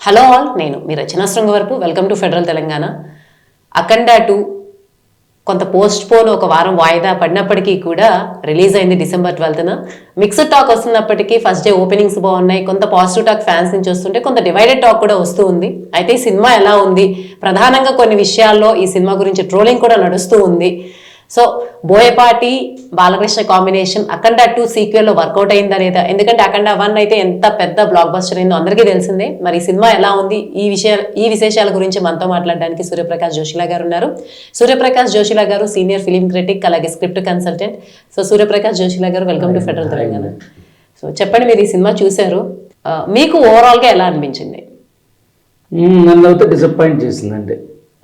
Hello all, నేను మీ Rachana Srungavarapu. Welcome to federal Telangana. Akhanda 2 కొంత పోస్ట్ పోన్ ఒక వారం వాయిదా పడినప్పటికీ కూడా రిలీజ్ అయింది డిసెంబర్ 12న. మిక్స్డ్ టాక్ వస్తున్నప్పటికీ ఫస్ట్ డే ఓపెనింగ్స్ బాగున్నాయి. కొంత పాజిటివ్ టాక్ ఫ్యాన్స్ నుంచి వస్తుంటే కొంత డివైడెడ్ టాక్ కూడా వస్తూ ఉంది. అయితే ఈ సినిమా ఎలా ఉంది, ప్రధానంగా కొన్ని విషయాల్లో ఈ సినిమా గురించి ట్రోలింగ్ కూడా నడుస్తూ ఉంది. సో బోయపాటి బాలకృష్ణ కాంబినేషన్ అఖండ 2 సీక్వెల్లో వర్కౌట్ అయిందా లేదా? ఎందుకంటే అఖండ 1 అయితే ఎంత పెద్ద బ్లాక్ బస్టర్ అయిందో అందరికీ తెలిసిందే. మరి సినిమా ఎలా ఉంది, ఈ విశేషాల గురించి మనతో మాట్లాడడానికి సూర్యప్రకాష్ జోషిలా గారు ఉన్నారు. సూర్యప్రకాష్ జోషిలా గారు సీనియర్ ఫిలిం క్రిటిక్, అలాగే స్క్రిప్ట్ కన్సల్టెంట్. సో సూర్యప్రకాష్ జోషిలా గారు, welcome to federal Telangana. So చెప్పండి, మీరు ఈ సినిమా చూశారు, మీకు ఓవరాల్గా ఎలా అనిపించింది? నన్ను అయితే డిసప్పాయింట్ చేసిందండి.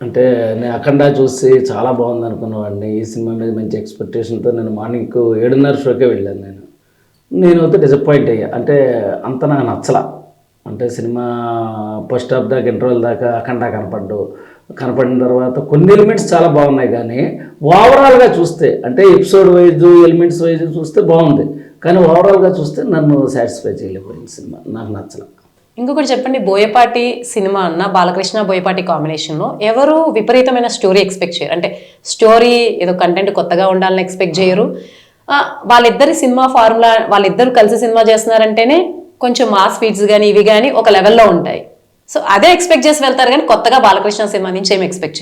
అంటే నేను అఖండ చూసి చాలా బాగుంది అనుకున్నవాడిని. ఈ సినిమా మీద మంచి ఎక్స్పెక్టేషన్తో నేను మార్నింగ్ 7:30 షోకే వెళ్ళాను. నేను అయితే డిసప్పాయింట్ అయ్యా. అంటే అంత నాకు నచ్చలా. అంటే సినిమా ఫస్ట్ హాఫ్ దాకా, ఇంటర్వెల్ దాకా అఖండ కనపడిన తర్వాత కొన్ని ఎలిమెంట్స్ చాలా బాగున్నాయి, కానీ ఓవరాల్గా చూస్తే అంటే ఎపిసోడ్ వైజ్ ఎలిమెంట్స్ వైజ్ చూస్తే బాగుంది, కానీ ఓవరాల్గా చూస్తే నన్ను సాటిస్ఫై చేయలేకపోయింది సినిమా. నాకు నచ్చలా. ఇంకొకటి చెప్పండి, బోయపాటి సినిమా అన్న బాలకృష్ణ బోయపాటి కాంబినేషన్లో ఎవరు విపరీతమైన స్టోరీ ఎక్స్పెక్ట్ చేయరు. అంటే స్టోరీ ఏదో కంటెంట్ కొత్తగా ఉండాలని ఎక్స్పెక్ట్ చేయరు. వాళ్ళిద్దరి సినిమా ఫార్ములా, వాళ్ళిద్దరు కలిసి సినిమా చేస్తున్నారంటేనే కొంచెం మాస్ ఫీడ్స్ కానీ ఇవి కానీ ఒక లెవెల్లో ఉంటాయి. సో అదే ఎక్స్పెక్ట్ చేసి వెళ్తారు, కానీ కొత్తగా బాలకృష్ణ సినిమా నుంచి ఏమి ఎక్స్పెక్ట్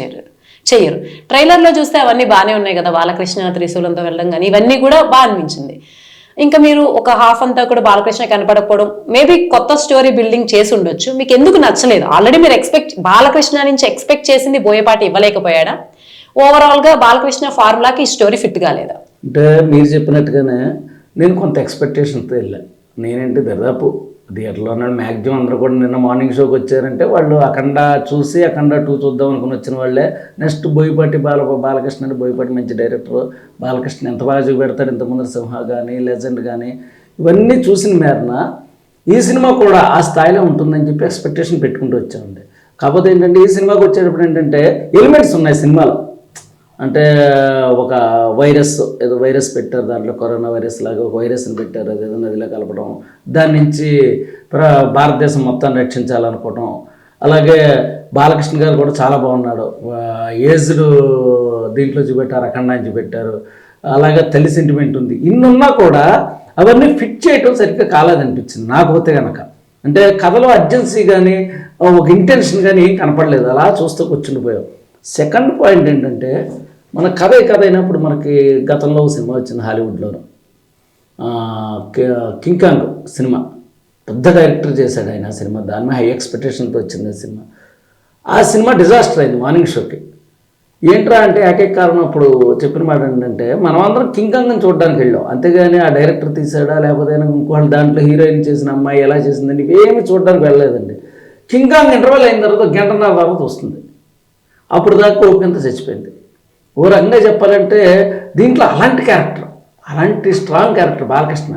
చెయ్యరు. ట్రైలర్లో చూస్తే అవన్నీ బాగానే ఉన్నాయి కదా, బాలకృష్ణ త్రిశూలంతో వెళ్ళడం కానీ ఇవన్నీ కూడా బాగా అనిపించింది. ఇంకా మీరు ఒక హాఫ్ అంతా కూడా బాలకృష్ణ కనపడకపోవడం, మేబీ కొత్త స్టోరీ బిల్డింగ్ చేసి ఉండొచ్చు. మీకు ఎందుకు నచ్చలేదు? ఆల్రెడీ మీరు బాలకృష్ణ నుంచి ఎక్స్పెక్ట్ చేసింది బోయపాటి ఇవ్వలేకపోయాడా? ఓవరాల్గా బాలకృష్ణ ఫార్ములాకి ఈ స్టోరీ ఫిట్ కాలేదా? అంటే మీరు చెప్పినట్టుగానే నేను కొంత ఎక్స్పెక్టేషన్తో వెళ్ళాను. నేనంటే దాదాపు థియేటర్లో ఉన్నాడు మ్యాక్సిమం అందరూ కూడా నిన్న మార్నింగ్ షోకి వచ్చారంటే వాళ్ళు అఖండ చూసి అఖండ 2 చూద్దాం అనుకుని వచ్చిన వాళ్ళే. నెక్స్ట్ బోయపాటి బాలకృష్ణ అంటే బోయపాటి మంచి డైరెక్టర్, బాలకృష్ణ ఎంత బాగా చూపెడతాడు, ఇంతకుముందు సింహ కానీ లెజెండ్ కానీ ఇవన్నీ చూసిన మేరన ఈ సినిమా కూడా ఆ స్థాయిలో ఉంటుందని చెప్పి ఎక్స్పెక్టేషన్ పెట్టుకుంటూ వచ్చామండి. కాకపోతే ఏంటంటే ఈ సినిమాకి వచ్చేటప్పుడు ఏంటంటే ఎలిమెంట్స్ ఉన్నాయి సినిమాలో. అంటే ఒక ఏదో వైరస్ పెట్టారు, దాంట్లో కరోనా వైరస్ లాగా ఒక వైరస్ని పెట్టారు, అదేదో నదిలో కలపడం, దాని నుంచి భారతదేశం మొత్తాన్ని రక్షించాలనుకోవడం. అలాగే బాలకృష్ణ గారు కూడా చాలా బాగున్నాడు, ఏజ్డ్ దీంట్లో చూపెట్టారు, అఖండ చూపెట్టారు. అలాగే తల్లి సెంటిమెంట్ ఉంది. ఇన్నున్నా కూడా అవన్నీ ఫిట్ చేయటం సరిగ్గా కాలేదనిపించింది నాకు పోతే కనుక. అంటే కథలో అర్జెన్సీ కానీ ఒక ఇంటెన్షన్ కానీ ఏం కనపడలేదు, అలా చూస్తూ కూర్చుండిపోయాం. సెకండ్ పాయింట్ ఏంటంటే మన కథ అయినప్పుడు మనకి గతంలో సినిమా వచ్చింది హాలీవుడ్లోను, కింగ్ కాంగ్ సినిమా. పెద్ద డైరెక్టర్ చేశాడు ఆయన సినిమా, దాని మీద హై ఎక్స్పెక్టేషన్తో వచ్చింది సినిమా. ఆ సినిమా డిజాస్టర్ అయింది మార్నింగ్ షోకి. ఏంట్రా అంటే ఏకైక కారణం అప్పుడు చెప్పిన మాట ఏంటంటే మనం అందరం కింగ్ కాంగ్ని చూడడానికి వెళ్ళాం, అంతేగాని ఆ డైరెక్టర్ తీసాడా లేకపోతే ఇంకోళ్ళు దాంట్లో హీరోయిన్ చేసిన అమ్మాయి ఎలా చేసిందండి ఇవేమి చూడడానికి వెళ్ళలేదండి. కింగ్ కాంగ్ ఇంటర్వెల్ అయిన తర్వాత 1.5 తర్వాత వస్తుంది. అప్పుడు దాకా ఓపికంతా చచ్చిపోయింది. ఓ రకంగా చెప్పాలంటే దీంట్లో అలాంటి స్ట్రాంగ్ క్యారెక్టర్ బాలకృష్ణ.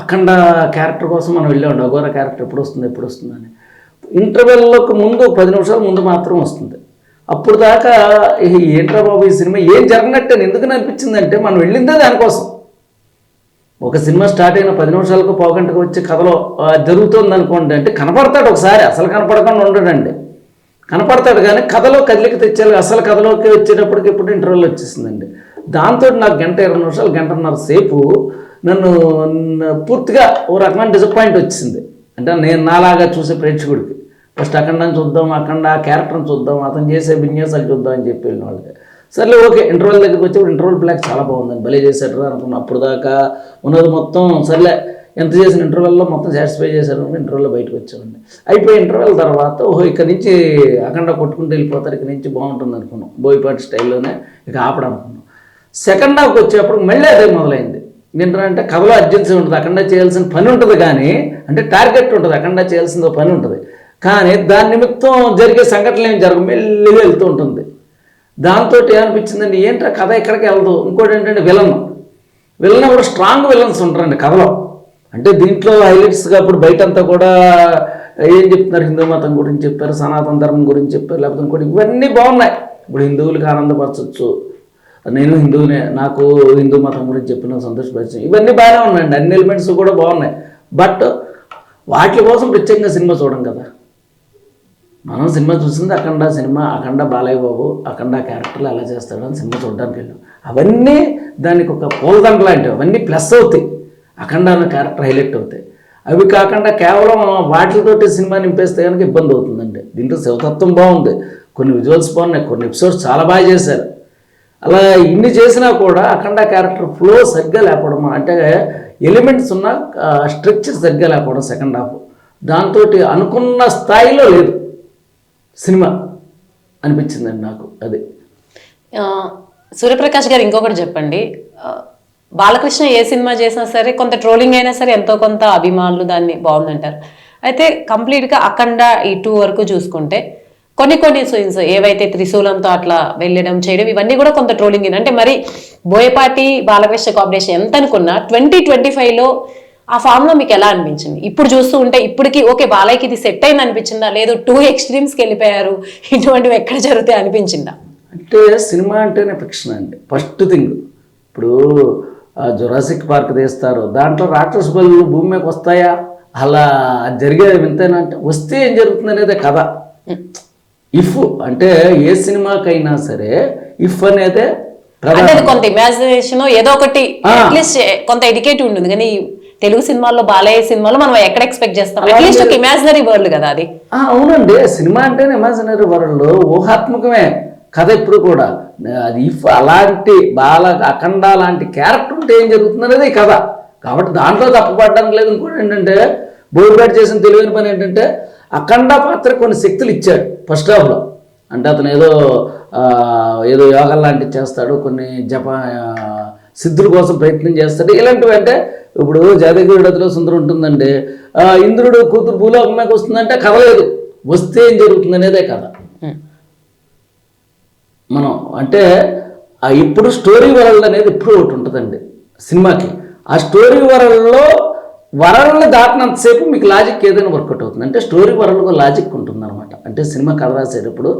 అఖండ క్యారెక్టర్ కోసం మనం వెళ్ళాం, అఘోర క్యారెక్టర్ ఎప్పుడు వస్తుందని. ఇంటర్వెల్లోకి ముందు 10 నిమిషాల ముందు మాత్రం వస్తుంది. అప్పుడు దాకా ఏంట్రా బాబు ఈ సినిమా ఏం జరగనట్టు ఎందుకని అనిపించిందంటే మనం వెళ్ళిందే దానికోసం. ఒక సినిమా స్టార్ట్ అయిన 10 నిమిషాలకు పావుగంటకు వచ్చి కథలో జరుగుతుంది అనుకోండి అంటే కనపడతాడు ఒకసారి, అసలు కనపడకుండా ఉండడండి, కనపడతాడు కానీ కథలో కదిలికి తెచ్చాలి. అసలు కథలోకి వచ్చేటప్పటికి ఇప్పుడు ఇంటర్వెల్ వచ్చేసిందండి. దాంతో నాకు 1-20 నిమిషాలు 1.5 సేపు నన్ను పూర్తిగా ఓ రకమైన డిసప్పాయింట్ వచ్చింది. అంటే నేను నాలాగా చూసే ప్రేక్షకుడికి ఫస్ట్ అఖండని చూద్దాం, అఖండ ఆ క్యారెక్టర్ని చూద్దాం, అతను చేసే విన్యాసాలు చూద్దాం అని చెప్పి వెళ్ళిన వాళ్ళకి సర్లే ఓకే. ఇంటర్వెల్ దగ్గరికి వచ్చేప్పుడు ఇంటర్వెల్ బ్లాక్ చాలా బాగుందండి, భలే చేశాడు అనుకున్నాను. అప్పుడు దాకా ఉన్నది మొత్తం సర్లే ఎంత చేసిన ఇంటర్వెల్లో మొత్తం సాటిస్ఫై చేశారు. ఇంటర్వెల్లో బయటకు వచ్చామండి. అయిపోయి ఇంటర్వెల్ తర్వాత ఇక్కడ నుంచి అఖండ కొట్టుకుంటూ వెళ్ళిపోతారు, ఇక్కడ నుంచి బాగుంటుంది అనుకున్నాం, బోయపాటి స్టైల్లోనే ఇక ఆపడం అనుకున్నాం. సెకండ్ హాఫ్కి వచ్చేప్పుడు మళ్ళీ అదే మొదలైంది. ఏంటంటే కథలో అర్జెన్సీ ఉంటుంది, అఖండ చేయాల్సిన పని ఉంటుంది, కానీ అంటే టార్గెట్ ఉంటుంది, అఖండ చేయాల్సిన పని ఉంటుంది, కానీ దాని నిమిత్తం జరిగే సంఘటనలు ఏం జరగవు, మెల్లిగా వెళ్తూ ఉంటుంది. దాంతో ఏమనిపించిందండి, ఏంటంటే కథ ఎక్కడికి వెళ్దు. ఇంకోటి ఏంటంటే విలన్ కూడా స్ట్రాంగ్ విలన్స్ ఉంటారండి కథలో. అంటే దీంట్లో హైలైట్స్గా ఇప్పుడు బయటంతా కూడా ఏం చెప్తున్నారు, హిందూ మతం గురించి చెప్పారు, సనాతన ధర్మం గురించి చెప్పారు, లేకపోతే ఇంకోటి ఇవన్నీ బాగున్నాయి. ఇప్పుడు హిందువులకి ఆనందపరచవచ్చు, నేను హిందువునే, నాకు హిందూ మతం గురించి చెప్పిన సంతోషపరిచాను, ఇవన్నీ బాగానే ఉన్నాయండి, అన్ని ఎలిమెంట్స్ కూడా బాగున్నాయి. బట్ వాటి కోసం ప్రత్యేకంగా సినిమా చూడం కదా. మనం సినిమా చూసింది అఖండ సినిమా, అఖండ బాలయ్య బాబు, అఖండ క్యారెక్టర్లు ఎలా చేస్తాడు అని సినిమా చూడడానికి వెళ్ళాం. అవన్నీ దానికి ఒక పూలదండ లాంటివి, అవన్నీ ప్లస్ అవుతాయి, అఖండ అన్న క్యారెక్టర్ హైలైట్ అవుతాయి. అవి కాకుండా కేవలం వాటితోటి సినిమా నింపేస్తే కనుక ఇబ్బంది అవుతుందండి. దీంట్లో శివతత్వం బాగుంది, కొన్ని విజువల్స్ బాగున్నాయి, కొన్ని ఎపిసోడ్స్ చాలా బాగా చేశారు. అలా ఇన్ని చేసినా కూడా అఖండ క్యారెక్టర్ ఫ్లో సరిగ్గా లేకపోవడం, అంటే ఎలిమెంట్స్ ఉన్న స్ట్రక్చర్ సరిగ్గా లేకపోవడం సెకండ్ హాఫ్, దాంతో అనుకున్న స్థాయిలో లేదు సినిమా అనిపించిందండి నాకు. అది సూర్యప్రకాష్ గారు ఇంకొకటి చెప్పండి. బాలకృష్ణ ఏ సినిమా చేసినా సరే కొంత ట్రోలింగ్ అయినా సరే ఎంతో కొంత అభిమానులు దాన్ని బాగుందంటారు. అయితే కంప్లీట్గా అఖండ ఈ 2 వరకు చూసుకుంటే కొన్ని సీన్స్ ఏవైతే త్రిశూలంతో అట్లా వెళ్ళడం చేయడం ఇవన్నీ కూడా కొంత ట్రోలింగ్. అంటే మరి బోయపాటి బాలకృష్ణ కాంబినేషన్ ఎంత అనుకున్నా 2025లో ఆ ఫామ్ లో మీకు ఎలా అనిపించింది? ఇప్పుడు చూస్తూ ఉంటే ఇప్పటికి ఓకే బాలయ్యకి ఇది సెట్ అయింది అనిపించిందా, లేదు 2 ఎక్స్ట్రీమ్స్కి వెళ్ళిపోయారు, ఇటువంటివి ఎక్కడ జరుగుతాయి అనిపించిందా? అంటే సినిమా అంటేనే ఫిక్షన్ అండి. ఫస్ట్ థింగ్, ఇప్పుడు జురాసిక్ పార్క్ తీస్తారు, దాంట్లో రాక్షస బలులు భూమి మీదకి వస్తాయా, అలా జరిగేది వింతేనా అంటే వస్తే ఏం జరుగుతుంది అనేది కథ. ఇఫ్ అంటే ఏ సినిమాకైనా సరే ఇఫ్ అనేదే కొంత ఇమాజినేషన్ ఏదో ఒకటి అట్లీస్ట్ కొంత ఎడ్యుకేటివ్ ఉంటుంది. కానీ తెలుగు సినిమాల్లో బాలయ్య సినిమాలో మనం ఎక్కడ ఎక్స్పెక్ట్ చేస్తాం, అట్లీస్ట్ ఒక ఇమాజినరీ వరల్డ్ కదా అది. అవునండి, సినిమా అంటేనే ఇమాజినరీ వరల్డ్, ఊహాత్మకమే కథ ఎప్పుడు కూడా. అది ఇఫ్ అలాంటి అఖండ లాంటి క్యారెక్టర్ ఉంటే ఏం జరుగుతుంది అనేది కథ. కాబట్టి దాంట్లో తప్పుపడడానికి లేదు. ఇంకోటి ఏంటంటే బోయపాటి చేసిన తెలివైన పని ఏంటంటే అఖండ పాత్ర కొన్ని శక్తులు ఇచ్చాడు ఫస్ట్ హాఫ్లో. అంటే అతను ఏదో యోగా లాంటివి చేస్తాడు, కొన్ని సిద్ధుల కోసం ప్రయత్నం చేస్తాడు, ఇలాంటివి. అంటే ఇప్పుడు జాతకీయుడతలో సుందరం ఉంటుందండి, ఇంద్రుడు కూతురు భూలోకం మీదకి వస్తుందంటే కథ లేదు, వస్తే ఏం జరుగుతుంది అనేదే కథ. మనం అంటే ఇప్పుడు స్టోరీ వరల్డ్ అనేది ఎప్పుడు ఒకటి ఉంటుందండి సినిమాకి. ఆ స్టోరీ వరల్డ్ని దాటినంతసేపు మీకు లాజిక్ ఏదైనా వర్కౌట్ అవుతుంది. అంటే స్టోరీ వరల్డ్కి లాజిక్ ఉంటుంది అనమాట. అంటే సినిమా కథ రాసేటప్పుడు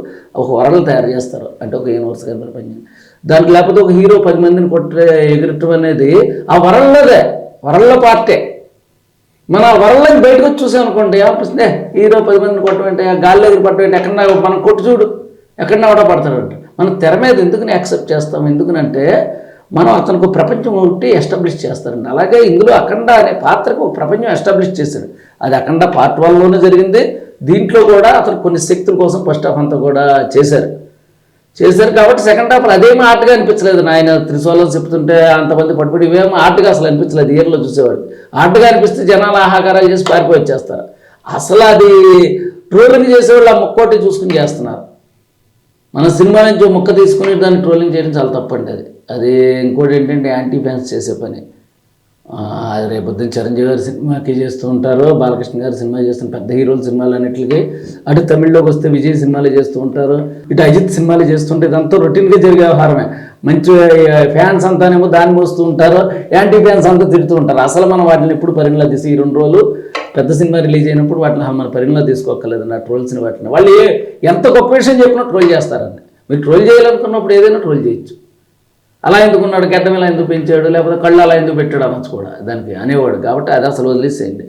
ఒక వరల్డ్ తయారు చేస్తారు, అంటే ఒక యూనివర్స్ గారి పని. దానికి లేకపోతే ఒక హీరో 10 మందిని ఎగిరటం అనేది ఆ వరల్డ్లో పార్టే. మన వరల్డ్ని బయటకు వచ్చి చూసామనుకోండి ఏమనిపిస్తుంది, హీరో 10 మందిని కొట్టడం ఏంటి, గాల్లో ఎగిరి పట్టడం ఏంటి, ఎక్కడన్నా మనం కొట్టు చూడు ఎక్కడన్నా కూడా పడతాడు. మనం తెర మీద ఎందుకుని యాక్సెప్ట్ చేస్తాం, ఎందుకనంటే మనం అతనికి ప్రపంచం ఒకటి ఎస్టాబ్లిష్ చేస్తారండి. అలాగే ఇందులో అఖండ అనే పాత్రకు ఒక ప్రపంచం ఎస్టాబ్లిష్ చేశాడు. అది అఖండ పార్ట్ 1లోనే జరిగింది. దీంట్లో కూడా అతను కొన్ని శక్తుల కోసం ఫస్ట్ హాఫ్ అంతా కూడా చేశారు కాబట్టి సెకండ్ హాఫ్ అదేమీ ఆర్ట్గా అనిపించలేదు. ఆయన త్రిశూలం చెప్తుంటే అంతమంది పట్టుబడి ఇవేమో ఆర్ట్గా అసలు అనిపించలేదు. ఇయర్లో చూసేవాడు ఆర్ట్గా అనిపిస్తే జనాలు ఆహాకారాలు చేసి పారిపోయి వచ్చేస్తారు. అసలు అది ట్రోలింగ్ చేసేవాళ్ళు ఆ ముక్కోటి చూసుకుని చేస్తున్నారు. మన సినిమా నుంచి ముక్క తీసుకుని దాన్ని ట్రోలింగ్ చేయడం చాలా తప్పండి. అది ఇంకోటి ఏంటంటే యాంటీ ఫ్యాన్స్ చేసే పని. అది రేపొద్దున చిరంజీవి గారి సినిమాకి చేస్తూ ఉంటారు, బాలకృష్ణ గారి సినిమా చేస్తున్న పెద్ద హీరోల సినిమాలు అన్నింటికి. అటు తమిళ్లోకి వస్తే విజయ్ సినిమాలు చేస్తూ ఉంటారు, ఇటు అజిత్ సినిమాలు చేస్తుంటే ఇదంతా రొటీన్గా జరిగే వ్యవహారమే. మంచి ఫ్యాన్స్ అంతానేమో దాన్ని మోస్తూ ఉంటారు, యాంటీ ఫ్యాన్స్ అంతా తిడుతూ ఉంటారు. అసలు మనం వాటిని ఎప్పుడు పరిగణలో తీసి ఈ 2 రోజులు పెద్ద సినిమా రిలీజ్ అయినప్పుడు వాటిని మన పరిగణలో తీసుకోక్కర్లేదు. నా ట్రోల్స్ని వాటిని వాళ్ళు ఎంత గొప్ప విషయం చెప్పినా ట్రోల్ చేస్తారండి. మీరు ట్రోల్ చేయాలనుకున్నప్పుడు ఏదైనా ట్రోల్ చేయొచ్చు. అలా ఎందుకున్నాడు, గడ్డం ఇలా ఎందుకు పెంచాడు, లేకపోతే కళ్ళు అలా ఎందుకు పెట్టాడు అనొచ్చు కూడా దానికి అనేవాడు. కాబట్టి అది అసలు వదిలేసేయండి.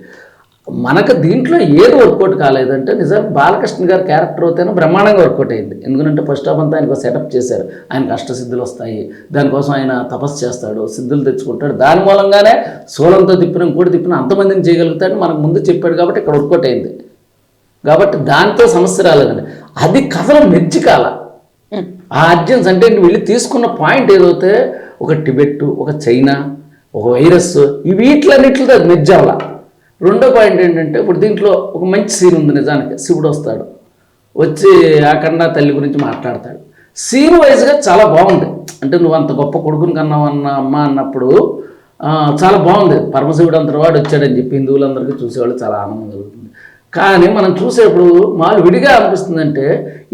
మనకు దీంట్లో ఏది వర్కౌట్ కాలేదంటే నిజానికి బాలకృష్ణ గారి క్యారెక్టర్ అయితేనే బ్రహ్మాండంగా వర్కౌట్ అయింది. ఎందుకంటే ఫస్ట్ హాఫ్ అంతా ఆయనకు సెటప్ చేశారు. ఆయనకు అష్టసిద్ధులు వస్తాయి, దానికోసం ఆయన తపస్సు చేస్తాడు, సిద్ధులు తెచ్చుకుంటాడు, దాని మూలంగానే సోలంతో తిప్పిన ఇంకోటి తిప్పిన అంతమందిని చేయగలుగుతాడు మనకు ముందు చెప్పాడు. కాబట్టి ఇక్కడ వర్కౌట్ అయింది. కాబట్టి దాంతో సమస్య రాలేదండి. అది కథలో మెచ్చికాల ఆ అర్జెన్స్ అంటే వీళ్ళు తీసుకున్న పాయింట్ ఏదైతే ఒక టిబెట్, ఒక చైనా, ఒక వైరస్, ఈ వీటిలన్నింటితో అది మెజ్జాల. రెండో పాయింట్ ఏంటంటే ఇప్పుడు దీంట్లో ఒక మంచి సీన్ ఉంది. నిజానికి శివుడు వస్తాడు, వచ్చి అఖండ తల్లి గురించి మాట్లాడతాడు. సీన్ వైజ్గా చాలా బాగుంది. అంటే నువ్వు అంత గొప్ప కొడుకుని కన్నావు అమ్మ అన్నప్పుడు చాలా బాగుంది. పరమశివుడు అంతటి వాడు వచ్చాడని చెప్పి హిందువులందరికీ చూసేవాళ్ళు చాలా ఆనందం కలుగుతుంది. కానీ మనం చూసేప్పుడు మాలు విడిగా అనిపిస్తుందంటే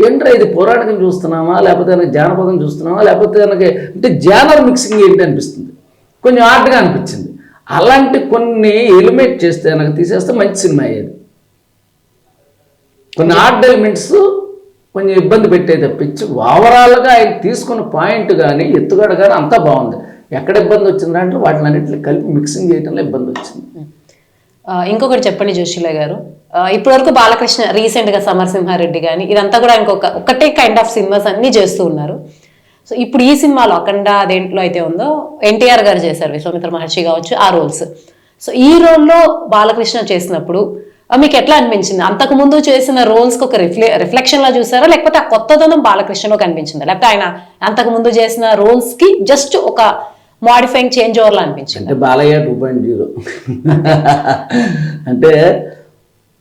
ఏంట్రా ఇది పౌరాణికం చూస్తున్నామా, లేకపోతే నాకు జానపదం చూస్తున్నామా, లేకపోతే నాకు అంటే జానర్ మిక్సింగ్ ఏంటి అనిపిస్తుంది. కొంచెం ఆర్ట్గా అనిపించింది. అలాంటి కొన్ని ఎలిమెంట్ చేస్తే నాకు తీసేస్తే మంచి సినిమా అయ్యేది. కొన్ని ఆర్ట్ ఎలిమెంట్స్ కొంచెం ఇబ్బంది పెట్టే తప్పించి ఓవరాల్గా ఆయన తీసుకున్న పాయింట్ కానీ ఎత్తుగడ కానీ అంతా బాగుంది. ఎక్కడ ఇబ్బంది వచ్చిందంటే వాటిని అన్నింటినీ కలిపి మిక్సింగ్ చేయడంలో ఇబ్బంది వచ్చింది. ఇంకొకటి చెప్పండి జోషిలా గారు, ఇప్పటి వరకు బాలకృష్ణ రీసెంట్ గా సమరసింహారెడ్డి కానీ ఇదంతా కూడా ఒకటే కైండ్ ఆఫ్ సినిమాస్ అన్ని చేస్తూ ఉన్నారు. సో ఇప్పుడు ఈ సినిమాలో అఖండ దేంట్లో అయితే ఉందో ఎన్టీఆర్ గారు చేశారు, విశ్వామిత్ర మహర్షి కావచ్చు ఆ రోల్స్. సో ఈ రోల్లో బాలకృష్ణ చేసినప్పుడు మీకు ఎట్లా అనిపించింది? అంతకు ముందు చేసిన రోల్స్ కి ఒక రిఫ్లెక్షన్ లా చూసారా, లేకపోతే ఆ కొత్తదనం బాలకృష్ణలో కనిపించిందా, లేకపోతే ఆయన అంతకు ముందు చేసిన రోల్స్ కి జస్ట్ ఒక మోడిఫైయింగ్ చేంజ్ ఓవర్ లా అనిపించింది? అంటే బాలయ్య 2.0 అంటే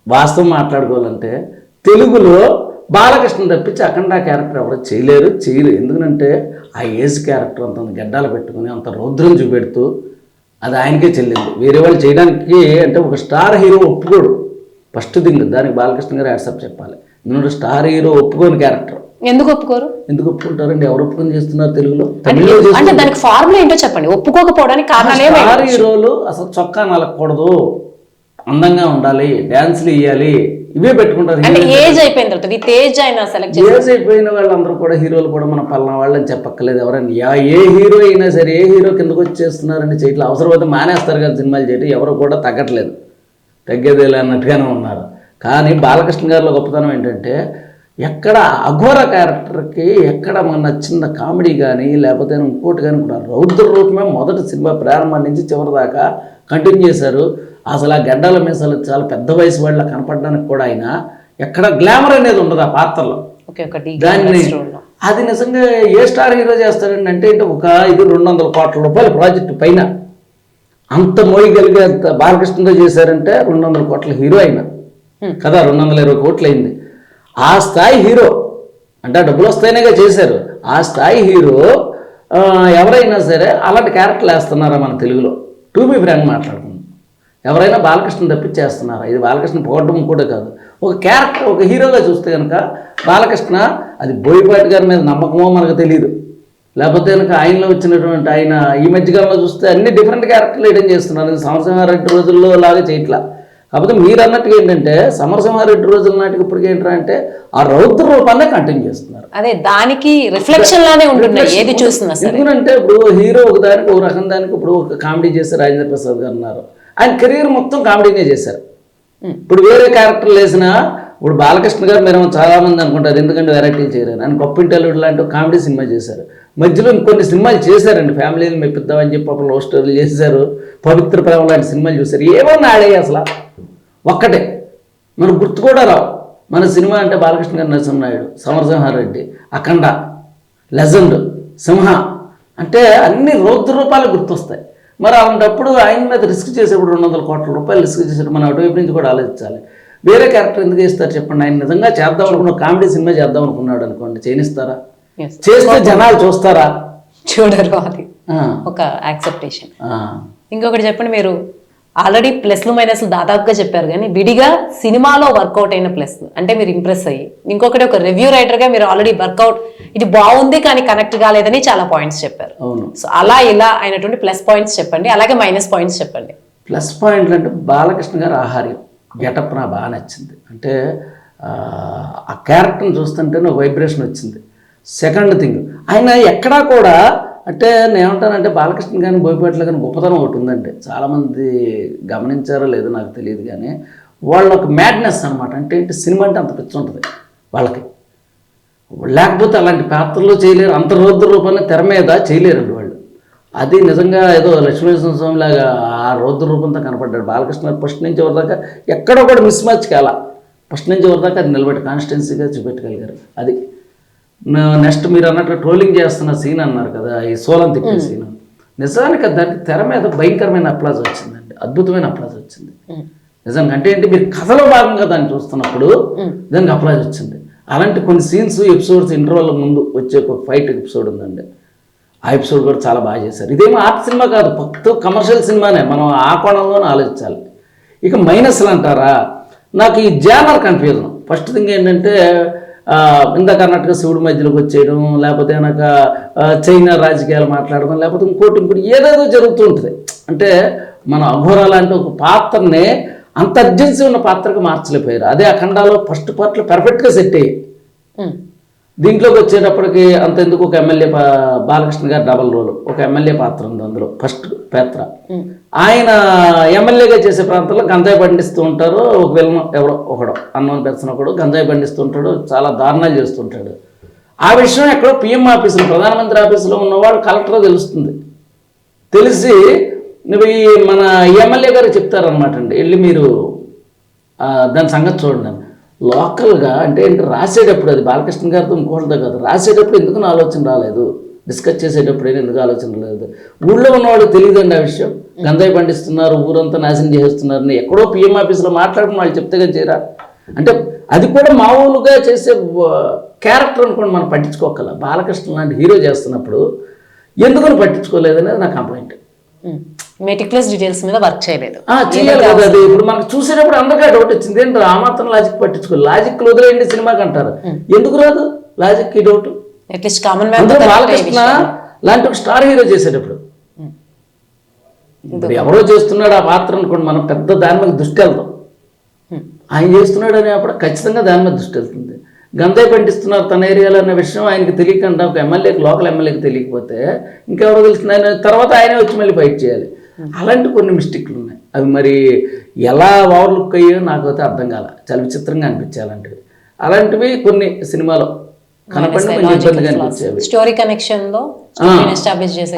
వాస్తవం మాట్లాడుకోవాలంటే తెలుగులో బాలకృష్ణ తప్పించి అఖండ క్యారెక్టర్ ఎవరు చేయలేరు. ఎందుకంటే ఆ ఏజ్ క్యారెక్టర్ అంత గడ్డాలు పెట్టుకుని అంత రౌద్రం చూపెడుతూ అది ఆయనకే చెల్లింది. వేరే వాళ్ళు చేయడానికి అంటే ఒక స్టార్ హీరో ఒప్పుకోడు ఫస్ట్ థింగ్. దానికి బాలకృష్ణ గారు యాక్సెప్ట్ చెప్పాలి. ఎందుకంటే స్టార్ హీరో ఒప్పుకోని క్యారెక్టర్. ఎందుకు ఒప్పుకోరు? ఎందుకు ఒప్పుకుంటారండి? ఎవరు ఒప్పుకొని చేస్తున్నారు తెలుగులో? అంటే దానికి ఫార్ములా ఏంటో చెప్పండి. ఒప్పుకోకపోవడానికి కారణాలు ఏమి? స్టార్ హీరోలు అసలు చొక్కా నలకూడదు, అందంగా ఉండాలి, డాన్స్లు వేయాలి, ఇవే పెట్టుకుంటారు. అంటే ఏజ్ అయిపోయిన తర్వాత విత్ ఏజ్ అయినా సెలెక్ట్ ఏజ్ అయిపోయిన వాళ్ళందరూ కూడా హీరోలు కూడా మన పలానా వాళ్ళని చెప్పక్కర్లేదు. ఎవరైనా ఏ హీరో అయినా సరే ఏ హీరో కిందకు వచ్చి చేస్తున్నారని చేయట్లేదు. అవసరమైతే మానేస్తారు కదా సినిమాలు చేయటం. ఎవరు కూడా తగ్గట్లేదు, తగ్గేదేలే అన్నట్టుగానే ఉన్నారు. కానీ బాలకృష్ణ గారిలో గొప్పతనం ఏంటంటే ఎక్కడ అఘోర క్యారెక్టర్కి ఎక్కడ మన నచ్చిన కామెడీ కానీ లేకపోతే ఇంకోటి కానీ కూడా రౌద్ర రూపమే మొదటి సినిమా ప్రారంభం నుంచి చివరి దాకా కంటిన్యూ చేశారు. అసలు ఆ గడ్డల మీసాలు చాలా పెద్ద వయసు వాళ్ళ కనపడడానికి కూడా ఆయన ఎక్కడ గ్లామర్ అనేది ఉండదు ఆ పాత్రలో. దాన్ని అది నిజంగా ఏ స్టార్ హీరో చేస్తారండి అంటే ఇది 200 కోట్ల రూపాయల ప్రాజెక్టు పైన అంత మోయగలిగే అంత బాలకృష్ణతో చేశారంటే 200 కోట్ల హీరో అయినా కదా, 220 కోట్లు అయింది. ఆ స్థాయి హీరో అంటే డబ్బులు వస్తాయనేగా చేశారు. ఆ స్థాయి హీరో ఎవరైనా సరే అలాంటి క్యారెక్టర్లు వేస్తున్నారా మన తెలుగులో? టు బి ఫ్రాంక్ మాట్లాడుకుందాం, ఎవరైనా బాలకృష్ణ తప్పించేస్తున్నారా? ఇది బాలకృష్ణ పోవడం కూడా కాదు. ఒక క్యారెక్టర్ ఒక హీరోగా చూస్తే కనుక బాలకృష్ణ అది బోయపాటి గారి మీద నమ్మకమో మనకు తెలియదు, లేకపోతే కనుక ఆయనలో వచ్చినటువంటి ఆయన ఈ మధ్యకాలంలో చూస్తే అన్ని డిఫరెంట్ క్యారెక్టర్లు వేయడం చేస్తున్నారు. సమరసింహారెడ్డి రోజుల్లో లాగా చేయట్లా. కాకపోతే మీరు అన్నట్టుగా ఏంటంటే సమరసింహారెడ్డి రోజుల నాటికి ఇప్పటికి ఏంటంటే ఆ రౌద్ర రూపాన్ని కంటిన్యూ చేస్తున్నారు. అదే దానికి రిఫ్లెక్షన్ లానే ఉంటుంది ఏది చూస్తున్నా. ఎందుకంటే ఇప్పుడు హీరో ఒక దానికి ఒక రకం దానికి ఇప్పుడు ఒక కామెడీ చేశారు. రాజేంద్ర ప్రసాద్ గారు ఉన్నారు, ఆయన కెరీర్ మొత్తం కామెడీనే చేశారు. ఇప్పుడు వేరే క్యారెక్టర్లు వేసినా ఇప్పుడు బాలకృష్ణ గారు మీరు చాలా మంది అనుకుంటారు ఎందుకంటే వెరైటీలు చేయరు. ఆయన గొప్పింటి అల్లుడు లాంటి ఒక కామెడీ సినిమా చేశారు. మధ్యలో ఇంకొన్ని సినిమాలు చేశారండి, ఫ్యామిలీని మెప్పిద్దామని చెప్పి అప్పుడు లవ్ స్టోరీలు చేశారు, పవిత్ర ప్రేమ లాంటి సినిమాలు చూశారు. ఏమన్నా ఆడే అసలు ఒక్కటే మనకు గుర్తు కూడా రావు. మన సినిమా అంటే బాలకృష్ణ గారు, నరసింహనాయుడు, సమరసింహారెడ్డి, అఖండ, లెజెండ్, సింహ అంటే అన్ని రౌద్ర రూపాలు గుర్తొస్తాయి. మరి అలాంటప్పుడు ఆయన మీద రిస్క్ చేసేప్పుడు 200 కోట్ల రూపాయలు రిస్క్ చేసేప్పుడు మనం అటువైపు నుంచి కూడా ఆలోచించాలి. వేరే క్యారెక్టర్ ఎందుకు ఇస్తారు చెప్పండి? ఆయన నిజంగా చేద్దాం అనుకున్న కామెడీ సినిమా చేద్దాం అనుకున్నాడు అనుకోండి, చేయనిస్తారా? చేస్తే జనాలు చూస్తారా? చూడరు. అది ఒక యాక్సెప్టేషన్. ఇంకొకటి చెప్పండి, మీరు ఆల్రెడీ ప్లస్లు మైనస్లు దాదాపుగా చెప్పారు, కానీ విడిగా సినిమాలో వర్కౌట్ అయిన ప్లస్ అంటే మీరు ఇంప్రెస్ అయ్యి, ఇంకొకటి ఒక రివ్యూ రైటర్గా మీరు ఆల్రెడీ వర్కౌట్ ఇది బాగుంది కానీ కనెక్ట్ కాలేదని చాలా పాయింట్స్ చెప్పారు. సో అలా ఇలా అయినటువంటి ప్లస్ పాయింట్స్ చెప్పండి, అలాగే మైనస్ పాయింట్స్ చెప్పండి. ప్లస్ పాయింట్లు అంటే బాలకృష్ణ గారు ఆహార్యం గెటప్ నాకు బాగా నచ్చింది. అంటే ఆ క్యారెక్టర్ని చూస్తుంటే నాకు వైబ్రేషన్ వచ్చింది. సెకండ్ థింగ్, ఆయన ఎక్కడా కూడా అంటే నేను ఏమంటానంటే బాలకృష్ణ కానీ బోయపాటిలో కానీ గొప్పతనం ఒకటి ఉందంటే చాలామంది గమనించారో లేదో నాకు తెలియదు, కానీ వాళ్ళ ఒక మ్యాడ్నెస్ అనమాట. అంటే సినిమా అంటే అంత పిచ్చి ఉంటుంది వాళ్ళకి, లేకపోతే అలాంటి పాత్రలు చేయలేరు, అంత రౌద్ర రూపాన్ని తెర మీద చేయలేరండి వాళ్ళు. అది నిజంగా ఏదో లక్ష్మీనరసింహ స్వామి లాగా ఆ రౌద్ర రూపంతో కనపడ్డాడు బాలకృష్ణ. ఫస్ట్ నుంచి ఎవరిదాకా ఎక్కడో కూడా మిస్ మ్యాచ్ కాల, ఫస్ట్ నుంచి ఎవరిదాకా అది నిలబెట్టి కాన్స్టెన్సీగా చూపెట్టగలిగారు. అది నెక్స్ట్ మీరు అన్నట్టు ట్రోలింగ్ చేస్తున్న సీన్ అన్నారు కదా, ఈ సోలం తిప్పే సీన్, నిజానికి దానికి తెర మీద భయంకరమైన అప్లాజ్ వచ్చిందండి, అద్భుతమైన అప్లాజ్ వచ్చింది నిజంగా. అంటే ఏంటి, మీరు కథలో భాగంగా దాన్ని చూస్తున్నప్పుడు దానికి అప్లాజ్ వచ్చింది. అలాంటి కొన్ని సీన్స్ ఎపిసోడ్స్ ఇంటర్వల్ ముందు వచ్చే ఒక ఫైట్ ఎపిసోడ్ ఉందండి, ఆ ఎపిసోడ్ కూడా చాలా బాగా చేశారు. ఇదేమో ఆర్ట్ సినిమా కాదు, పక్తో కమర్షియల్ సినిమానే, మనం ఆ కోణంలోనే ఆలోచించాలి. ఇక మైనస్లు అంటారా, నాకు ఈ జానర్ కన్ఫ్యూజన్. ఫస్ట్ థింగ్ ఏంటంటే ఇందాక అన్నట్టుగా శివుడి మధ్యలోకి వచ్చేయడం, లేకపోతే కనుక చైనా రాజకీయాలు మాట్లాడడం, లేకపోతే ఇంకోటి ఏదేదో జరుగుతూ ఉంటుంది. అంటే మన అఘోర లాంటి ఒక పాత్రని అంత అర్జెన్సీ ఉన్న పాత్రకి మార్చలేకపోయారు. అదే అఖండాలో ఫస్ట్ పార్ట్లో పర్ఫెక్ట్గా సెట్ అయ్యాయి. దీంట్లోకి వచ్చేటప్పటికి అంతెందుకు ఒక ఎమ్మెల్యే బాలకృష్ణ గారు డబల్ రోల్, ఒక ఎమ్మెల్యే పాత్ర ఉంది అందులో, ఫస్ట్ పాత్ర. ఆయన ఎమ్మెల్యేగా చేసే ప్రాంతంలో గంజాయి పండిస్తూ ఉంటారు. ఒక విలన్ ఎవరో ఒకడు అన్నోన్ పర్సన్ ఒకడు గంజాయి పండిస్తూ ఉంటాడు, చాలా దారుణాలు చేస్తుంటాడు. ఆ విషయం ఎక్కడో పిఎం ఆఫీసులో, ప్రధానమంత్రి ఆఫీసులో ఉన్నవాడు కలెక్టర్ తెలుస్తుంది. తెలిసి ఈ మన ఎమ్మెల్యే గారు చెప్తారనమాట అండి, వెళ్ళి మీరు దాని సంగతి చూడండి. లోకల్గా అంటే రాసేటప్పుడు, అది బాలకృష్ణ గారితో ఇంకోటితో కాదు, రాసేటప్పుడు ఎందుకు నా ఆలోచన రాలేదు, డిస్కస్ చేసేటప్పుడు ఎందుకు ఆలోచన రాలేదు, ఊళ్ళో ఉన్నవాడు తెలియదండి ఆ విషయం. గంజాయి పండిస్తున్నారు, ఊరంతా నాశనం చేస్తున్నారు, ఎక్కడో పిఎం ఆఫీసులో మాట్లాడుకుని వాళ్ళు చెప్తే కదా చేయరా అంటే, అది కూడా మామూలుగా చేసే క్యారెక్టర్ అనుకోండి, మనం పట్టించుకోగల. బాలకృష్ణ లాంటి హీరో చేస్తున్నప్పుడు ఎందుకని పట్టించుకోలేదనేది నా కంప్లైంట్. మెటిక్యులస్ డీటెయిల్స్ మీద వర్క్ చేయలేదు, చేయాలి కదా. అది ఇప్పుడు మనకు చూసేటప్పుడు అందరికీ డౌట్ వచ్చింది, ఏంటో ఆ మాత్రం లాజిక్ పట్టించుకోవాలి, లాజిక్ వదిలేయండి సినిమాకి అంటారు. ఎందుకు రాదు లాజిక్ ఈ doubt? At least common man Balakrishna లాంటి ఒక స్టార్ హీరో చేసేటప్పుడు ఇప్పుడు ఎవరో చేస్తున్నాడు ఆ పాత్ర అనుకోండి, మనం పెద్ద దాని మీద దృష్టి వెళ్తాం. ఆయన చేస్తున్నాడు అనేప్పుడు ఖచ్చితంగా దాని మీద దృష్టి వెళ్తుంది. గంజాయి పండిస్తున్నారు తన ఏరియాలో అన్న విషయం ఆయనకి తెలియకుండా, ఒక ఎమ్మెల్యేకి, లోకల్ ఎమ్మెల్యేకి తెలియకపోతే ఇంకెవరో తెలుస్తుంది, ఆయన తర్వాత ఆయనే వచ్చి మళ్ళీ ఫైట్ చేయాలి. అలాంటి కొన్ని మిస్టేక్లు ఉన్నాయి. అవి మరి ఎలా ఓవర్ లుక్ అయ్యో నాకైతే అర్థం కాల, చాలా విచిత్రంగా అనిపించాయి అలాంటివి. అలాంటివి కొన్ని సినిమాలో కనపడి కొంచెం ఇబ్బందిగా అనిపించేవి. స్టోరీ కనెక్షన్ లో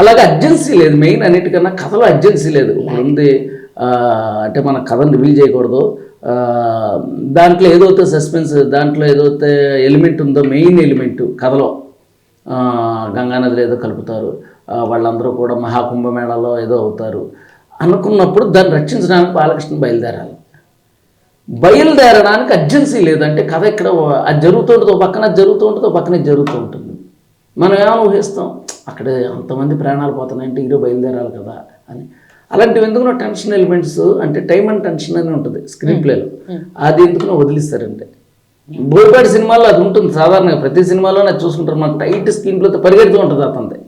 అలాగే అర్జెన్సీ లేదు, మెయిన్ అన్నిటికన్నా కథలో అర్జెన్సీ లేదు. ఇప్పుడు ఉంది అంటే మన కథను రివీల్ చేయకూడదు, దాంట్లో ఏదైతే సస్పెన్స్, దాంట్లో ఏదైతే ఎలిమెంట్ ఉందో, మెయిన్ ఎలిమెంట్ కథలో గంగానదిలో ఏదో కలుపుతారు, వాళ్ళందరూ కూడా మహాకుంభమేళాలో ఏదో అవుతారు అనుకున్నప్పుడు దాన్ని రక్షించడానికి బాలకృష్ణ బయలుదేరడానికి అర్జెన్సీ లేదంటే కథ ఇక్కడ అది జరుగుతూ ఉంటుంది, పక్కన అది జరుగుతూ ఉంటుంది, పక్కన ఇది జరుగుతూ ఉంటుంది. మనం ఏమైనా ఊహిస్తాం, అక్కడ అంతమంది ప్రాణాలు పోతున్నాయంటే హీరో బయలుదేరాలి కదా అని. అలాంటివి ఎందుకునో టెన్షన్ ఎలిమెంట్స్ అంటే టైం అండ్ టెన్షన్ అని ఉంటుంది స్క్రీన్ ప్లేలో, అది ఎందుకునో వదిలిస్తారంటే. బోయపాటి సినిమాలో అది ఉంటుంది సాధారణంగా, ప్రతి సినిమాలోనే అది చూసుకుంటారు, మనకు టైట్ స్క్రీన్ ప్లేతో పరిగెడుతూ ఉంటుంది అతనిది.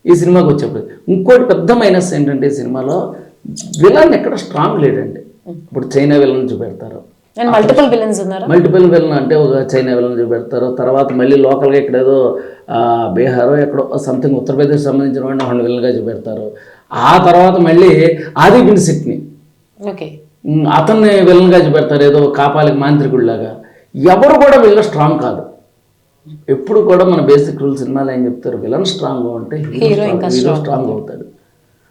ఈ సినిమాకి వచ్చేప్పుడు ఇంకోటి పెద్ద మైనస్ ఏంటంటే, ఈ సినిమాలో విలన్ ఎక్కడ స్ట్రాంగ్ లేడండి. ఇప్పుడు చైనా విలన్ చూపెడతారు, మల్టిపుల్ విలన్ అంటే ఒక చైనా విలన్ చూపెడతారు, తర్వాత మళ్ళీ లోకల్గా ఇక్కడ ఏదో బీహారో ఎక్కడో సంథింగ్ ఉత్తరప్రదేశ్ సంబంధించిన వాడిని వాళ్ళు విలన్గా చూపెడతారు. ఆ తర్వాత మళ్ళీ ఆది పినిశెట్టిని అతన్ని విలన్గా చూపెడతారు, ఏదో కాపాలికి మాంత్రికుడిలాగా. ఎవరు కూడా విలన్ స్ట్రాంగ్ కాదు. ఎప్పుడు కూడా మన బేసిక్ రూల్ సినిమాలో ఏం చెప్తారు, విలన్ స్ట్రాంగ్గా ఉంటే హీరో స్ట్రాంగ్ అవుతాడు.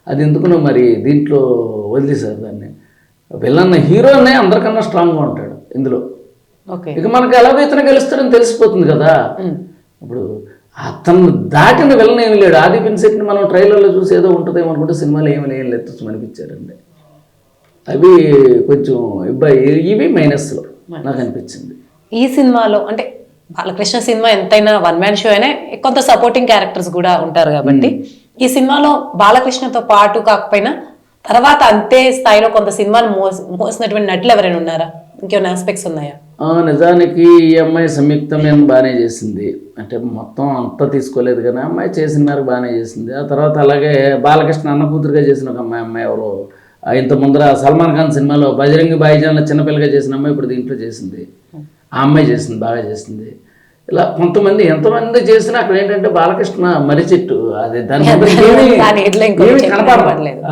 అది ఎందుకునో మరి దీంట్లో వదిలేశారు దాన్ని. విలన్ హీరోనే అందరికన్నా స్ట్రాంగ్గా ఉంటాడు ఇందులో. ఇక మనకు ఎలాగో ఇతను గెలుస్తాడని తెలిసిపోతుంది కదా. ఇప్పుడు అతను దాటిన విలన్ ఏమి లేడు. ఆది పినిశెట్టిని మనం ట్రైలర్లో చూసి ఏదో ఉంటుందేమో అనుకుంటే సినిమాలో ఏమి లేదు అనిపించారండి. అవి కొంచెం ఇవి మైనస్లో నాకు అనిపించింది. ఈ సినిమాలో అంటే బాలకృష్ణ సినిమా ఎంతైనా వన్ మ్యాన్ షో అయినా కొంత సపోర్టింగ్ క్యారెక్టర్స్ కూడా ఉంటారు కాబట్టి, ఈ సినిమాలో బాలకృష్ణతో పాటు కాకపోయినా తర్వాత అంతే స్థాయిలో కొంత సినిమాను మోసినటువంటి నటులు ఎవరైనా ఉన్నారా? ఇంకేమైనా ఆస్పెక్ట్స్ ఉన్నాయా? నిజానికి ఈ అమ్మాయి సంయుక్తమైన బాగానే చేసింది, అంటే మొత్తం అంతా తీసుకోలేదు కానీ అమ్మాయి చేసిన మేరకు బాగానే చేసింది. ఆ తర్వాత అలాగే బాలకృష్ణ అన్న కూతురుగా చేసిన ఒక అమ్మాయి ఎవరో ఇంత ముందర సల్మాన్ ఖాన్ సినిమాలో బజరంగి భాయిజాన్లో చిన్నపిల్లగా చేసిన అమ్మాయి ఇప్పుడు దీంట్లో చేసింది. ఆ అమ్మాయి చేసింది, బాగా చేసింది. ఇలా కొంతమంది ఎంతమంది చేసినా అక్కడ ఏంటంటే బాలకృష్ణ మర్రి చెట్టు, అది దాని కనపడలేదు.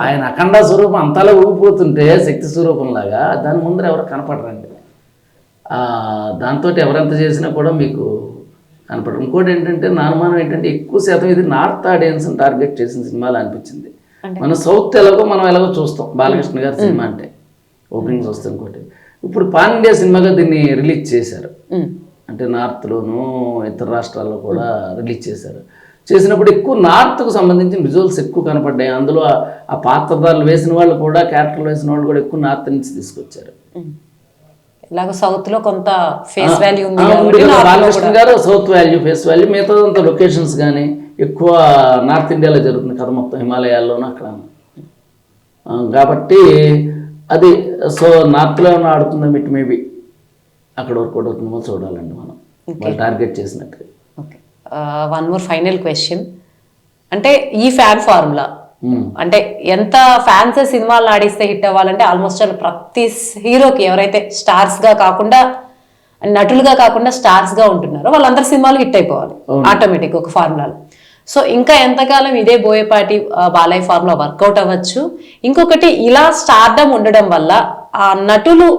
ఆయన అఖండ స్వరూపం అంతలా ఊగిపోతుంటే శక్తి స్వరూపంలాగా దాని ముందర ఎవరు కనపడరండి. దాంతో ఎవరెంత చేసినా కూడా మీకు కనపడరు. ఇంకోటి ఏంటంటే నా అనుమానం ఏంటంటే ఎక్కువ శాతం ఇది నార్త్ ఆడియన్స్ని టార్గెట్ చేసిన సినిమాలు అనిపించింది. మన సౌత్ మనం ఎలాగో చూస్తాం బాలకృష్ణ గారి సినిమా అంటే ఓపెనింగ్ చూస్తాం. ఇంకోటి ఇప్పుడు పాన్ ఇండియా సినిమాగా దీన్ని రిలీజ్ చేశారు, అంటే నార్త్లోను ఇతర రాష్ట్రాల్లో కూడా రిలీజ్ చేశారు. చేసినప్పుడు ఎక్కువ నార్త్కు సంబంధించిన విజువల్స్ ఎక్కువ కనపడ్డాయి. అందులో ఆ పాత్రధారులు వేసిన వాళ్ళు కూడా, క్యారెక్టర్లు వేసిన వాళ్ళు కూడా ఎక్కువ నార్త్ నుంచి తీసుకొచ్చారు. ఇలాగ సౌత్ లో కొంత ఫేస్ వాల్యూ ఉంది, బాలకృష్ణ గారు సౌత్ వాల్యూ, ఫేస్ వాల్యూ, మిగతాదంతా లొకేషన్స్ కానీ ఎక్కువ నార్త్ ఇండియాలో జరుగుతుంది కథ మొత్తం, హిమాలయాల్లోనూ అక్కడ. కాబట్టి అది సో నార్త్లో ఆడుతుందా మిట్ మేబీ అక్కడ వరకు అవుతుందో చూడాలండి మనం, వాళ్ళు టార్గెట్ చేసినట్టు. వన్ మోర్ ఫైనల్ క్వశ్చన్, అంటే ఈ ఫ్యాన్ ఫార్ములా అంటే ఎంత ఫ్యాన్స్ సినిమాలు ఆడిస్తే హిట్ అవ్వాలంటే ఆల్మోస్ట్ ప్రతి హీరోకి ఎవరైతే స్టార్స్ గా కాకుండా అండ్ నటులుగా కాకుండా స్టార్స్ గా ఉంటున్నారో వాళ్ళందరి సినిమాలు హిట్ అయిపోవాలి ఆటోమేటిక్ ఒక ఫార్ములాలో. సో ఇంకా ఎంతకాలం ఇదే బోయపాటి బాలయ్య ఫార్ములా వర్కౌట్ అవ్వచ్చు. ఇంకొకటి ఇలా స్టార్డమ్ ఉండడం వల్ల ఆ నటులు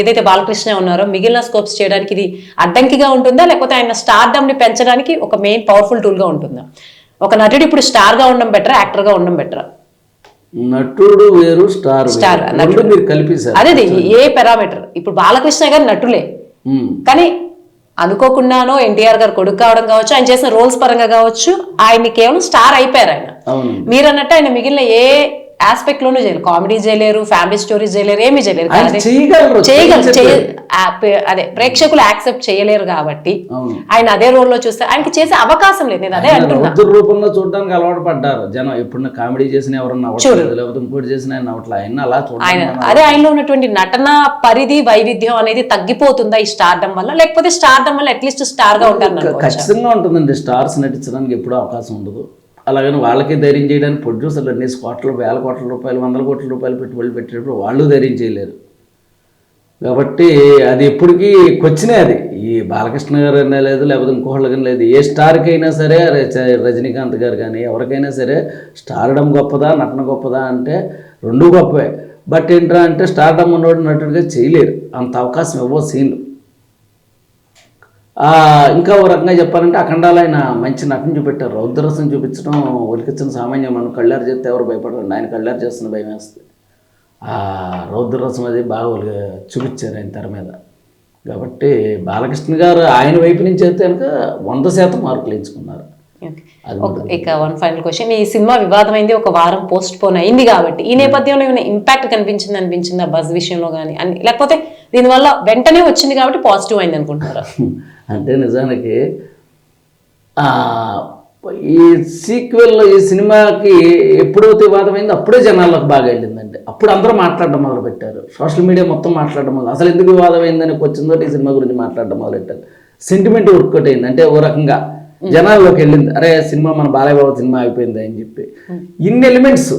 ఏదైతే బాలకృష్ణ ఉన్నారో మిగిలిన స్కోప్స్ చేయడానికి ఇది అడ్డంకిగా ఉంటుందా, లేకపోతే ఆయన స్టార్డమ్ ని పెంచడానికి ఒక మెయిన్ పవర్ఫుల్ టూల్ గా ఉంటుందా? ఒక నటుడు ఇప్పుడు స్టార్ గా ఉండడం బెటరా, యాక్టర్ గా ఉండడం బెటరా? నటుడు వేరు, స్టార్ నటుడు మీరు కలిపేశారు. అదే ఏ పారామీటర్. ఇప్పుడు బాలకృష్ణ గారు నటులే, కానీ అనుకోకుండానో ఎన్టీఆర్ గారు కొడుకు కావడం కావచ్చు, ఆయన చేసిన రోల్స్ పరంగా కావచ్చు, ఆయన్ని కేవలం స్టార్ అయిపోయారు ఆయన. మీరు అన్నట్టు ఆయన మిగిలిన ఏ ఆస్పెక్ట్ లోనూ చేయలేరు. కామెడీ చేయలేరు, ఫ్యామిలీ స్టోరీస్ చేయలేరు, ఏమీ చేయలేరు. అదే ప్రేక్షకులు యాక్సెప్ట్ చేయలేరు కాబట్టి ఆయన అదే రోల్ లో చూస్తే ఆయనకి చేసే అవకాశం లేదు. నేను అదే అంటున్నా. రూపంలో చూడడానికి అలవాటు పడ్డారు జనం. ఎప్పుడు కామెడీ చేసిన ఎవరన్నా లేకపోతే ఇంకోటి చేసిన ఆయన అలా ఆయన అదే ఆయనలో ఉన్నటువంటి నటన పరిధి వైవిధ్యం అనేది తగ్గిపోతుందా ఈ స్టార్డమ్ వల్ల, లేకపోతే స్టార్డమ్ వల్ల అట్లీస్ట్ స్టార్ గా ఉంటారు? ఖచ్చితంగా ఉంటుందండి. స్టార్స్ నటించడానికి ఎప్పుడూ అవకాశం ఉండదు. అలాగని వాళ్ళకే ధైర్యం చేయడానికి ప్రొడ్యూసర్లు అన్ని వేల కోట్ల రూపాయలు 100 కోట్ల రూపాయలు పెట్టుబడులు పెట్టేటప్పుడు వాళ్ళు ధైర్యం చేయలేరు. కాబట్టి అది ఎప్పటికీ వచ్చినే అది ఈ బాలకృష్ణ గారు అనే లేదు, లేకపోతే ఇంకోళ్ళు కానీ లేదు. ఏ స్టార్కి అయినా సరే, రజనీకాంత్ గారు కానీ ఎవరికైనా సరే స్టార్డమ్ గొప్పదా నటన గొప్పదా అంటే రెండూ గొప్పవే. బట్ ఏంట్రా అంటే స్టార్డమ్ ఉన్నవాడు నటుడిగా చేయలేరు, అంత అవకాశం ఇవ్వవు సీన్లు. ఇంకా ఒక రకంగా చెప్పాలంటే అఖండాలు ఆయన మంచి నటన చూపెట్టారు. రౌద్రరసం చూపించడం ఒలికించిన సామాన్యం. మనం కళ్ళారు చేస్తే ఎవరు భయపడరు, ఆయన కళ్ళారు చేస్తున్న భయం వేస్తుంది. ఆ రౌద్రరసం అది బాగా చూపించారు ఆయన తెర మీద. కాబట్టి బాలకృష్ణ గారు ఆయన వైపు నుంచి అయితే కనుక 100% మార్కులు ఎంచుకున్నారు. ఇక వన్ ఫైనల్ క్వశ్చన్. ఈ సినిమా వివాదమైంది, ఒక వారం పోస్ట్ పోన్ అయింది కాబట్టి ఈ నేపథ్యంలో ఏమైనా ఇంపాక్ట్ అనిపించిందా బజ్ విషయంలో కానీ, లేకపోతే దీనివల్ల వెంటనే వచ్చింది కాబట్టి పాజిటివ్ అయింది అనుకుంటున్నారా? అంటే నిజానికి ఈ సీక్వెల్లో ఈ సినిమాకి ఎప్పుడైతే వివాదమైందో అప్పుడే జనాలకు బాగా వెళ్ళిందండి. అప్పుడు అందరూ మాట్లాడడం మొదలుపెట్టారు. సోషల్ మీడియా మొత్తం మాట్లాడడం మొదలు. అసలు ఎందుకు వివాదమైందని వచ్చిందో ఈ సినిమా గురించి మాట్లాడడం మొదలెట్టారు. సెంటిమెంట్ వర్కౌట్ అయింది. అంటే ఓ రకంగా జనాల్లోకి వెళ్ళింది. అరే సినిమా మన బాలయ్య బాబు సినిమా అయిపోయింది అని చెప్పి ఇన్ని ఎలిమెంట్స్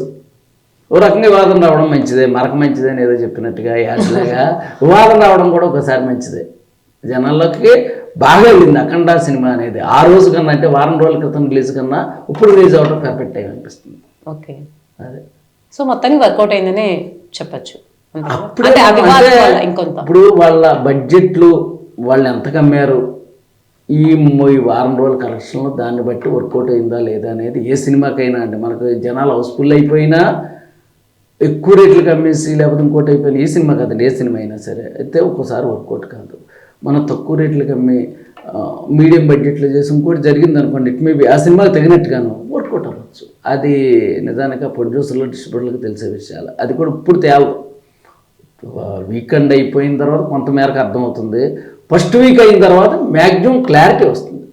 ఓ రకంగా వివాదం రావడం మంచిదే, మరక మంచిదే అని ఏదో చెప్పినట్టుగా యాడ్లాగా వివాదం రావడం కూడా ఒకసారి మంచిదే. జనాల్లోకి బాగా వెళ్ళింది అఖండ సినిమా అనేది. ఆ రోజు కన్నా అంటే వారం రోజుల క్రితం రిలీజ్ కన్నా ఇప్పుడు రిలీజ్ అవ్వడం పర్ఫెక్ట్ అయి అనిపిస్తుంది. ఓకే, అదే. సో మొత్తానికి వర్కౌట్ అయిందని చెప్పచ్చు. ఇప్పుడు వాళ్ళ బడ్జెట్లు వాళ్ళు ఎంత కమ్మారు, ఈ వారం రోజుల కలెక్షన్లో దాన్ని బట్టి వర్కౌట్ అయిందా లేదా అనేది ఏ సినిమాకైనా అండి. మనకు జనాలు హౌస్ఫుల్ అయిపోయినా ఎక్కువ రేట్లకు అమ్మేసి లేకపోతే ఇంకోటి అయిపోయినా ఏ సినిమా కాదండి, ఏ సినిమా అయినా సరే అయితే ఒక్కోసారి వర్కౌట్ కాదు. మనం తక్కువ రేట్లకు అమ్మి మీడియం బడ్జెట్లో చేసి ఇంకోటి జరిగింది అనుకోండి, ఇట్ మేబీ ఆ సినిమాకి తగినట్టుగాను వర్కౌట్ అవ్వచ్చు. అది నిజానికి ఆ ప్రొడ్యూసర్లు డిస్ట్రిబ్యూటర్లకు తెలిసే విషయాలు. అది కూడా ఇప్పుడు తేలదు. వీకెండ్ అయిపోయిన తర్వాత కొంతమేరకు అర్థమవుతుంది. ఫస్ట్ వీక్ అయిన తర్వాత మ్యాక్సిమం క్లారిటీ వస్తుంది.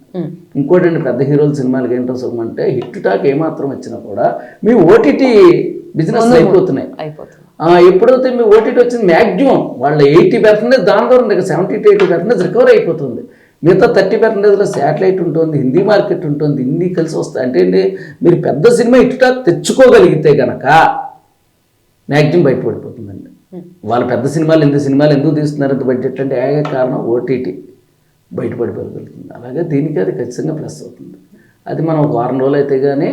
ఇంకోటండి, పెద్ద హీరోల సినిమాలకి ఏంటో సుఖం అంటే హిట్ టాక్ ఏమాత్రం వచ్చినా కూడా మీ ఓటీటీ బిజినెస్ అయిపోతున్నాయి. ఎప్పుడైతే మీ ఓటీటీ వచ్చింది మ్యాక్సిమం వాళ్ళ 80% దాని ద్వారా 70 to 80% రికవర్ అయిపోతుంది. మిగతా 30%లో శాటిలైట్ ఉంటుంది, హిందీ మార్కెట్ ఉంటుంది, ఇన్ని కలిసి వస్తాయి. అంటే మీరు పెద్ద సినిమా హిట్ టాక్ తెచ్చుకోగలిగితే కనుక మ్యాక్సిమం బయటపడిపోతుందండి. వాళ్ళ పెద్ద సినిమాలు ఎందుకు తీస్తున్నారు ఇంత బడ్జెట్ అంటే ఏక కారణం ఓటీటీ బయటపడిపోగలుగుతుంది. అలాగే దీనికి అది ఖచ్చితంగా ప్లస్ అవుతుంది. అది మనం ఒక వారం రోజులు అయితే కానీ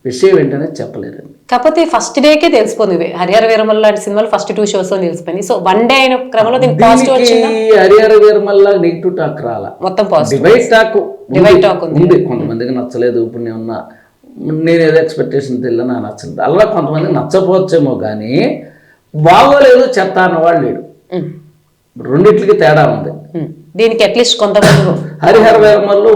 విషయం ఏంటనే చెప్పలేరండి. కాకపోతే ఫస్ట్ డేకే తెలిసిపోయింది. హరిహర వీరమల్ల లాంటి సినిమాలు ఫస్ట్ 2 shows లో తెలిసిపోయింది. సో వన్ డే అయిన క్రమంలో హరిహర వీరమల్ల నెగిటివ్ టాక్ రాలా, మొత్తం పాజిటివ్ డివైడ్ టాక్ ఉంది. కొంతమందికి నచ్చలేదు. ఇప్పుడు నేను ఏదో ఎక్స్పెక్టేషన్ తెలియదు, నాకు నచ్చలేదు. అలా కొంతమందికి నచ్చపోవచ్చేమో కానీ బాగోలేదు చెత్త అన్నవాళ్ళు లేడు. రెండిట్లకి తేడా ఉంది. దీనికి అట్లీస్ట్ కొంతమంది హరిహర వీరమల్లు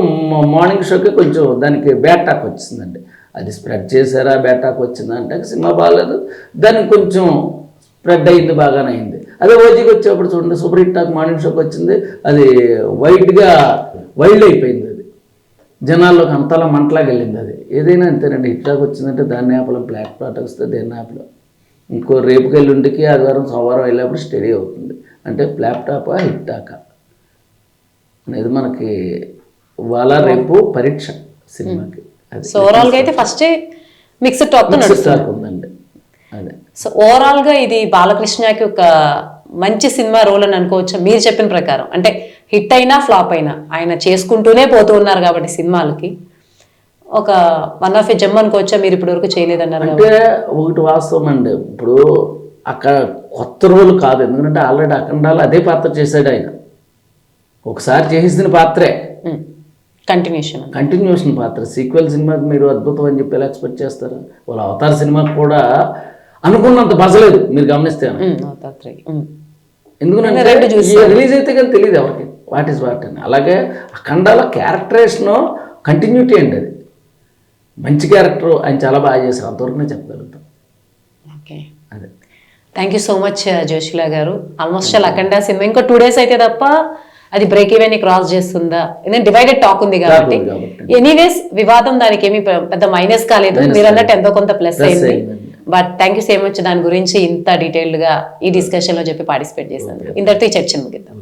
మార్నింగ్ షోకి కొంచెం దానికి బ్యాడ్ టాక్ వచ్చిందండి. అది స్ప్రెడ్ చేశారా బ్యాడ్ టాక్ వచ్చిందంటే సినిమా బాగాలేదు, దానికి కొంచెం స్ప్రెడ్ అయింది, బాగానే అయింది. అదే ఓజీకి వచ్చేప్పుడు చూడండి, సూపర్ హిట్ టాక్ మార్నింగ్ షోకి వచ్చింది, అది వైల్డ్ అయిపోయింది. అది జనాల్లోకి అంతలా మంటలాగా వెళ్ళింది. అది ఏదైనా అంతేనండి, హిట్ టాక్ వచ్చిందంటే దాన్ని యాప్లో బ్లాక్ టాక్ వస్తే దేన్ని యాప్లో ఇంకో రేపుకి ఎల్లుండికి ఆదివారం సోమవారం వెళ్ళేప్పుడు స్టడీ అవుతుంది. అంటే ల్యాప్టాపా హిట్ టాకా అనేది మనకి వాళ్ళ రేపు పరీక్ష సినిమాకి. సో ఓవరాల్ గా అయితే ఫస్ట్ మిక్స్డ్ టాక్ ఉందండి. అదే. సో ఓవరాల్ గా ఇది బాలకృష్ణకి ఒక మంచి సినిమా రోల్ అని అనుకోవచ్చు మీరు చెప్పిన ప్రకారం? అంటే హిట్ అయినా ఫ్లాప్ అయినా ఆయన చేసుకుంటూనే పోతూ ఉన్నారు కాబట్టి సినిమాలకి ఒక వన్ ఆఫ్ ఎ జమ్ అనుకోవచ్చా? మీరు ఇప్పటి వరకు చేయలేదన్నారు అంటే ఒకటి వాస్తవం అండి, ఇప్పుడు అక్కడ కొత్త రోల్ కాదు, ఎందుకంటే ఆల్రెడీ అఖండాలు అదే పాత్ర చేశాడు ఆయన, ఒకసారి చేసిన పాత్రే, కంటిన్యూషన్ పాత్ర. సీక్వెల్ సినిమాకి మీరు అద్భుతం అని చెప్పి ఎలా ఎక్స్పెక్ట్ చేస్తారు? వాళ్ళ అవతార సినిమాకి కూడా అనుకున్నంత బజలేదు మీరు గమనిస్తే, ఎందుకంటే రిలీజ్ అయితే కానీ తెలియదు ఎవరికి వాట్ ఈస్ వాట్ అని. అలాగే అఖండాల క్యారెక్టరేషన్ కంటిన్యూటీ అండి, అది మంచి క్యారెక్టర్, ఆయన చాలా బాగా చేశారు, అంతవరకు నేను చెప్పగలుగుతాను. ఓకే, అదే. థ్యాంక్ యూ సో మచ్ జోషిలా గారు. ఆల్మోస్ట్ చాలా అఖండ సినిమా ఇంకో 2 days అయితే తప్ప అది బ్రేక్ ఈవెన్ క్రాస్ చేస్తుందా? ఎందుకంటే డివైడెడ్ టాక్ ఉంది కాబట్టి. ఎనీవేస్ వివాదం దానికి ఏమి పెద్ద మైనస్ కాలేదు, మీరు అన్నట్టు ఎంతో కొంత ప్లస్ అయింది. But thank you so much దాని గురించి ఇంత డీటెయిల్డ్ గా ఈ డిస్కషన్ లో చెప్పి పార్టిసిపేట్ చేశాను. ఇంతటితో ఈ చర్చను ముగిద్దాం.